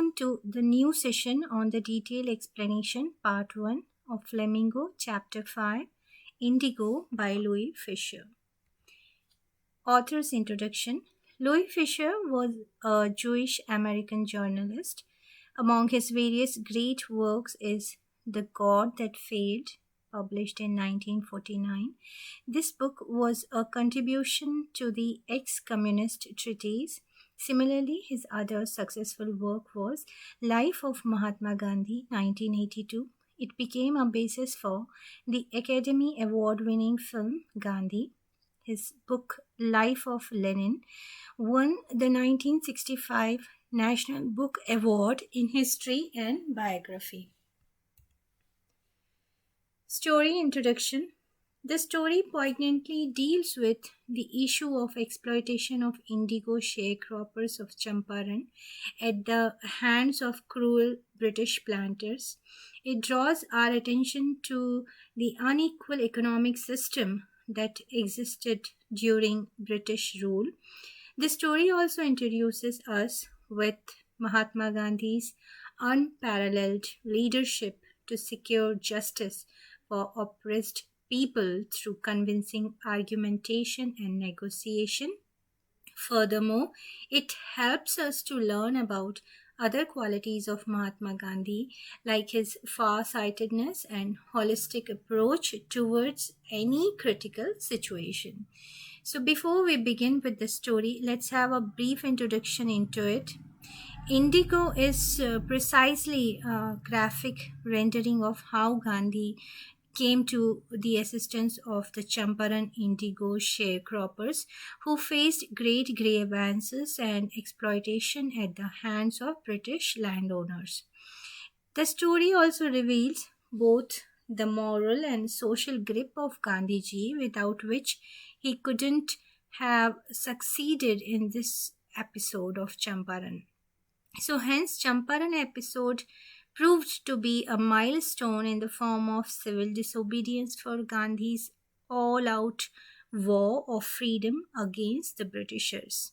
welcome to the new session on the detailed explanation part 1 of Flamingo chapter 5 Indigo by Louis Fisher. Author's introduction. Louis Fisher was a Jewish American journalist. Among his various great works is The God That Failed, published in 1949. This book was a contribution to the ex-communist treatise. Similarly, his other successful work was Life of Mahatma Gandhi, 1982. It became a basis for the Academy Award-winning film Gandhi. His book Life of Lenin won the 1965 National Book Award in History and Biography. Story introduction. The story poignantly deals with the issue of exploitation of indigo sharecroppers of Champaran at the hands of cruel British planters. It draws our attention to the unequal economic system that existed during British rule. The story also introduces us with Mahatma Gandhi's unparalleled leadership to secure justice for oppressed people through convincing argumentation and negotiation. Furthermore, it helps us to learn about other qualities of Mahatma Gandhi, like his far-sightedness and holistic approach towards any critical situation. So before we begin with the story, let's have a brief introduction into it. Indigo is precisely a graphic rendering of how Gandhi came to the assistance of the Champaran indigo sharecroppers who faced great grievances and exploitation at the hands of British landowners. The story also reveals both the moral and social grip of Gandhiji, without which he couldn't have succeeded in this episode of Champaran. So hence Champaran episode proved to be a milestone in the form of civil disobedience for Gandhi's all-out war of freedom against the Britishers.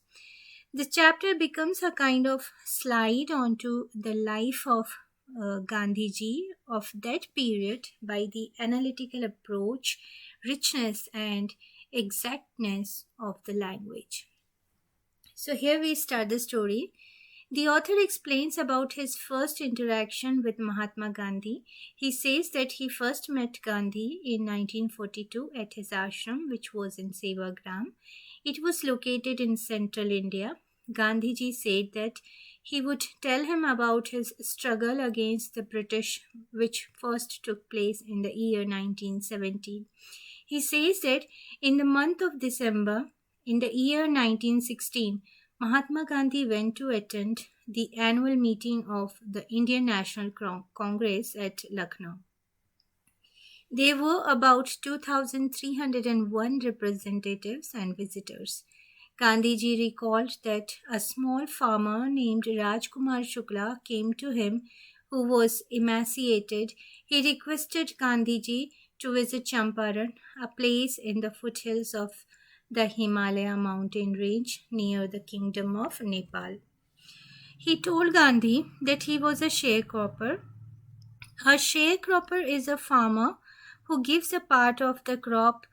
The chapter becomes a kind of slide onto the life of Gandhiji of that period by the analytical approach, richness and exactness of the language. So here we start the story. The author explains about his first interaction with Mahatma Gandhi. He says that he first met Gandhi in 1942 at his ashram, which was in Sevagram. It was located in central India. Gandhiji said that he would tell him about his struggle against the British, which first took place in the year 1917. He says that in the month of December, in the year 1916, Mahatma Gandhi went to attend the annual meeting of the Indian National Congress at Lucknow. There were about 2,301 representatives and visitors. Gandhiji recalled that a small farmer named Rajkumar Shukla came to him, who was emaciated. He requested Gandhiji to visit Champaran, a place in the foothills of the Himalaya mountain range near the Kingdom of Nepal. He told Gandhi that he was a sharecropper. A sharecropper is a farmer who gives a part of the crop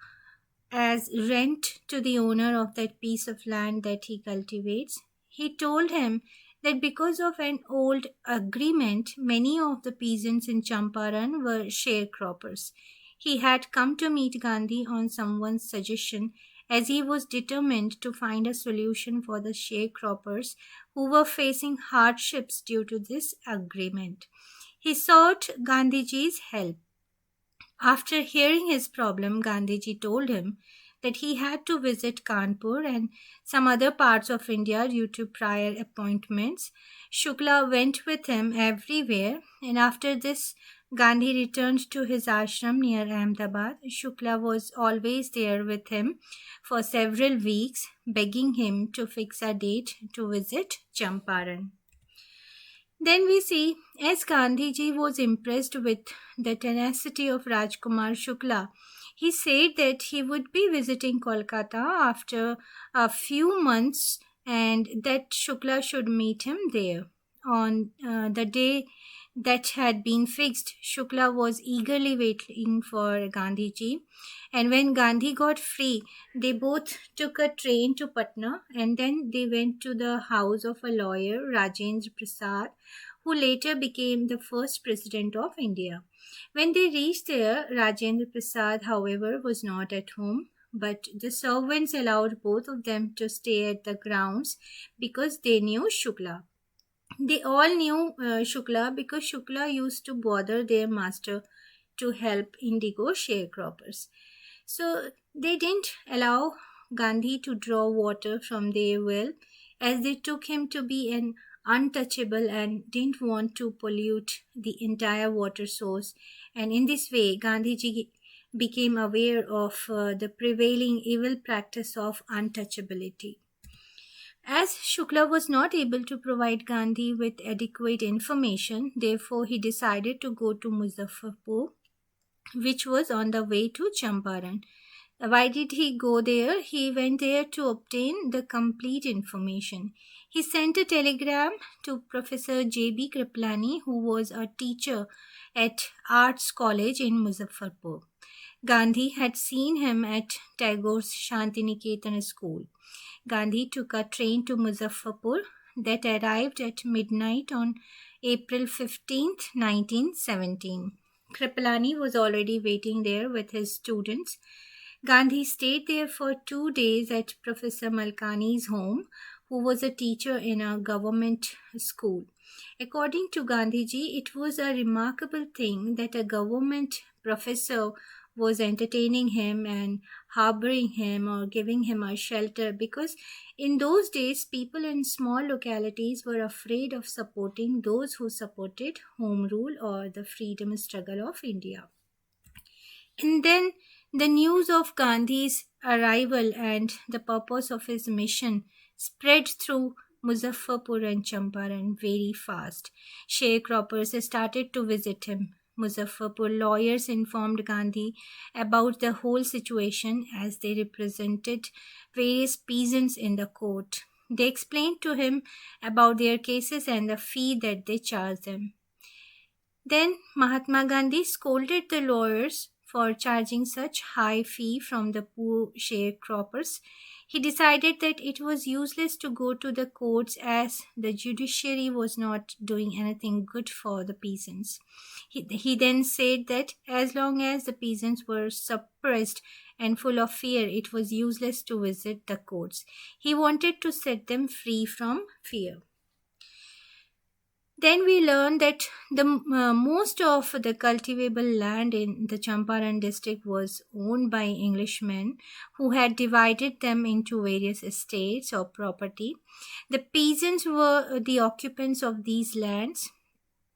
as rent to the owner of that piece of land that he cultivates. He told him that because of an old agreement, many of the peasants in Champaran were sharecroppers. He had come to meet Gandhi on someone's suggestion, as he was determined to find a solution for the sharecroppers who were facing hardships due to this agreement. He sought Gandhiji's help. After hearing his problem, Gandhiji told him that he had to visit Kanpur and some other parts of India due to prior appointments. Shukla went with him everywhere, and after this, Gandhi returned to his ashram near Ahmedabad. Shukla was always there with him for several weeks, begging him to fix a date to visit Champaran. Then we see, as Gandhiji was impressed with the tenacity of Rajkumar Shukla, he said that he would be visiting Kolkata after a few months and that Shukla should meet him there. on the day that had been fixed, Shukla was eagerly waiting for Gandhiji. And when Gandhi got free, they both took a train to Patna and then they went to the house of a lawyer, Rajendra Prasad, who later became the first president of India. When they reached there, Rajendra Prasad, however, was not at home, but the servants allowed both of them to stay at the grounds because they knew Shukla. They all knew Shukla because Shukla used to bother their master to help indigo sharecroppers. So they didn't allow Gandhi to draw water from their well as they took him to be an untouchable and didn't want to pollute the entire water source. And in this way, Gandhiji became aware of the prevailing evil practice of untouchability. As Shukla was not able to provide Gandhi with adequate information, therefore he decided to go to Muzaffarpur, which was on the way to Champaran. Why did he go there? He went there to obtain the complete information. He sent a telegram to Professor J.B. Kriplani, who was a teacher at Arts College in Muzaffarpur. Gandhi had seen him at Tagore's Shantiniketan school. Gandhi took a train to Muzaffarpur that arrived at midnight on April 15th, 1917. Kripalani was already waiting there with his students. Gandhi stayed there for 2 days at Professor Malkani's home, who was a teacher in a government school. According to Gandhiji, it was a remarkable thing that a government professor was entertaining him and harboring him or giving him a shelter, because in those days people in small localities were afraid of supporting those who supported home rule or the freedom struggle of India. And then the news of Gandhi's arrival and the purpose of his mission spread through Muzaffarpur and Champaran very fast. Sharecroppers started to visit him. Muzaffarpur lawyers informed Gandhi about the whole situation as they represented various peasants in the court. They explained to him about their cases and the fee that they charged them. Then Mahatma Gandhi scolded the lawyers for charging such high fee from the poor sharecroppers. He decided that it was useless to go to the courts as the judiciary was not doing anything good for the peasants. He then said that as long as the peasants were suppressed and full of fear, it was useless to visit the courts. He wanted to set them free from fear. Then we learned that the most of the cultivable land in the Champaran district was owned by Englishmen who had divided them into various estates or property. The peasants were the occupants of these lands.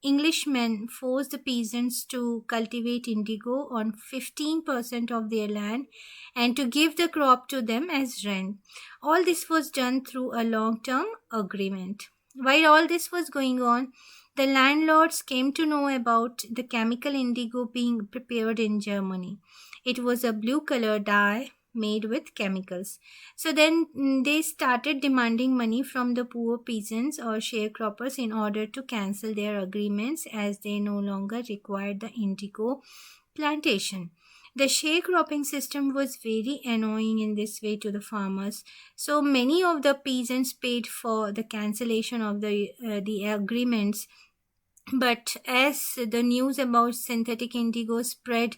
Englishmen forced the peasants to cultivate indigo on 15% of their land and to give the crop to them as rent. All this was done through a long-term agreement. While all this was going on, the landlords came to know about the chemical indigo being prepared in Germany. It was a blue color dye made with chemicals. So then they started demanding money from the poor peasants or sharecroppers in order to cancel their agreements, as they no longer required the indigo plantation. The sharecropping system was very annoying in this way to the farmers. So many of the peasants paid for the cancellation of the agreements. But as the news about synthetic indigo spread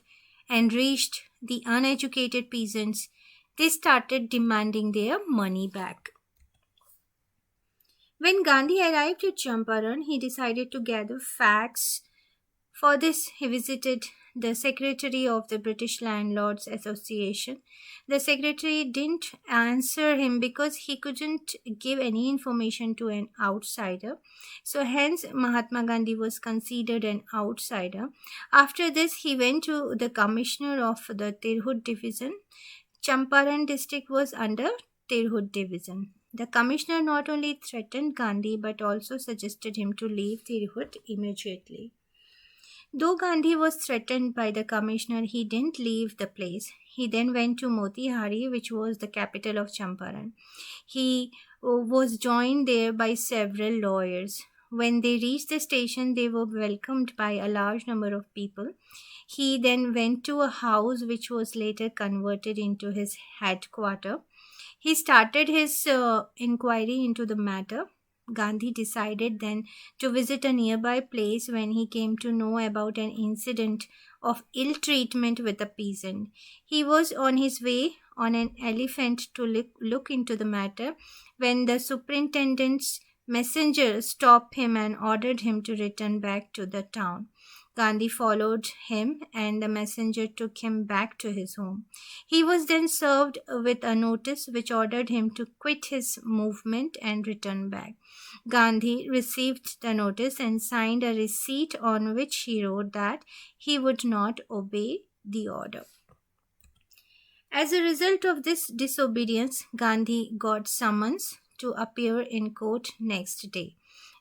and reached the uneducated peasants, they started demanding their money back. When Gandhi arrived at Champaran, he decided to gather facts. For this, he visited the secretary of the British Landlords Association. The secretary didn't answer him because he couldn't give any information to an outsider. So hence Mahatma Gandhi was considered an outsider. After this, he went to the commissioner of the Tirhut division. Champaran district was under Tirhut division. The commissioner not only threatened Gandhi but also suggested him to leave Tirhut immediately. Though Gandhi was threatened by the commissioner, he didn't leave the place. He then went to Motihari, which was the capital of Champaran. He was joined there by several lawyers. When they reached the station, they were welcomed by a large number of people. He then went to a house which was later converted into his headquarters. He started his inquiry into the matter. Gandhi decided then to visit a nearby place when he came to know about an incident of ill treatment with a peasant. He was on his way on an elephant to look into the matter when the superintendent's messenger stopped him and ordered him to return back to the town. Gandhi followed him, and the messenger took him back to his home. He was then served with a notice which ordered him to quit his movement and return back. Gandhi received the notice and signed a receipt on which he wrote that he would not obey the order. As a result of this disobedience, Gandhi got summons to appear in court next day.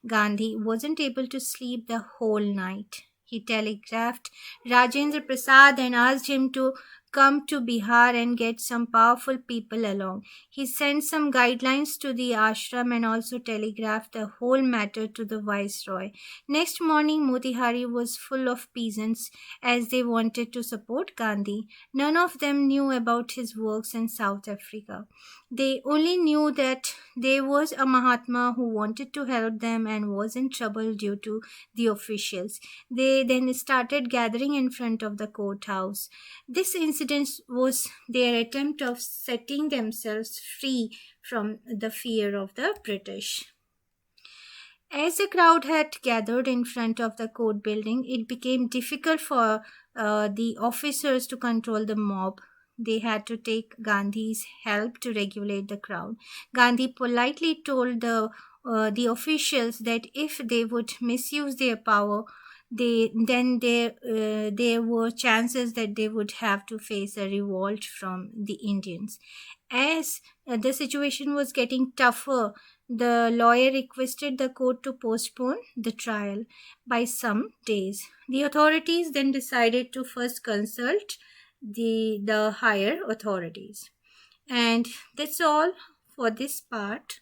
Gandhi wasn't able to sleep the whole night. He telegraphed Rajendra Prasad and asked him to come to Bihar and get some powerful people along. He sent some guidelines to the ashram and also telegraphed the whole matter to the viceroy. Next morning, Motihari was full of peasants as they wanted to support Gandhi. None of them knew about his works in South Africa. They only knew that there was a Mahatma who wanted to help them and was in trouble due to the officials. They then started gathering in front of the courthouse. This incident was their attempt of setting themselves free from the fear of the British. As the crowd had gathered in front of the court building, it became difficult for the officers to control the mob. They had to take Gandhi's help to regulate the crowd. Gandhi politely told the officials that if they would misuse their power, there were chances that they would have to face a revolt from the Indians. As the situation was getting tougher, the lawyer requested the court to postpone the trial by some days. The authorities then decided to first consult the higher authorities. And that's all for this part.